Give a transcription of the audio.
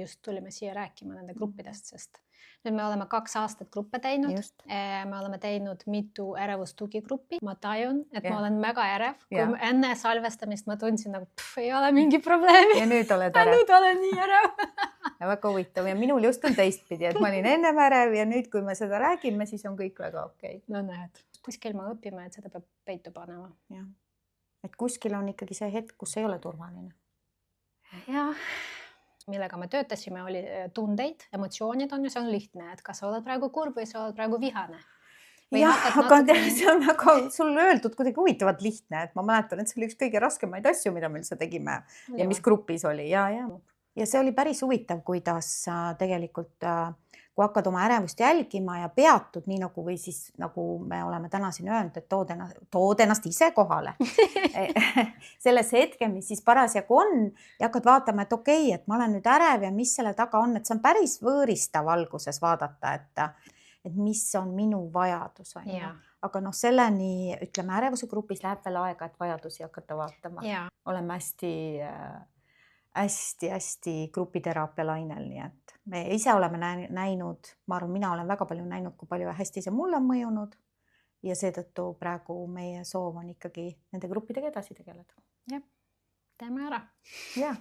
just tulime siia rääkima nende gruppidest, sest nüüd me oleme 2 aastat gruppe teinud. Just. Me oleme teinud mitu ärevustugigruppi. Ma tajun, et Jah. ma olen väga ärev. Jah. Kui enne salvestamist ma tundsin nagu, ei ole mingi probleemi. Ja nüüd oled Ja ärev. nüüd olen nii ärev. Ja väga huvitav ja minul just on teistpidi, et ma olin enne ärev ja nüüd, kui me seda räägime, siis on kõik väga okei. No näed, kuskil ma õpime, et seda peab peitu panema. Jah. Et kuskil on ikkagi see hetk, kus ei ole turvaline. Ja millega me töötasime, oli tundeid, emotsioonid on ja see on lihtne, et kas sa oled praegu kurb või sa oled praegu vihane. Või Jah, hakkad aga natuke- see on väga sul öeldud kuidagi huvitavalt lihtne, et ma mäletan, et see oli üks kõige raskemaid asju, mida me üldse tegime ja mis grupis oli. Ja see oli päris huvitav, kuidas tegelikult, kui hakkad oma ärevust jälgima ja peatud nii nagu, või siis nagu me oleme täna siin öelnud, et tood ennast ise kohale selles hetke, mis siis parasjagu on ja hakkad vaatama, et okei, et ma olen nüüd ärev ja mis selle taga on, et see on päris võõristav alguses vaadata, et mis on minu vajadus. Ja. Aga selleni, ütleme, ärevuse grupis läheb veel aega, et vajadusi hakata vaatama. Ja. Oleme hästi grupiteraapia lainel, nii et me ise oleme näinud, ma arvan, mina olen väga palju näinud, kui palju hästi see mulle on mõjunud ja seetõttu praegu meie soov on ikkagi nende gruppidega edasi tegeleda. Jah, teeme ära. Jah.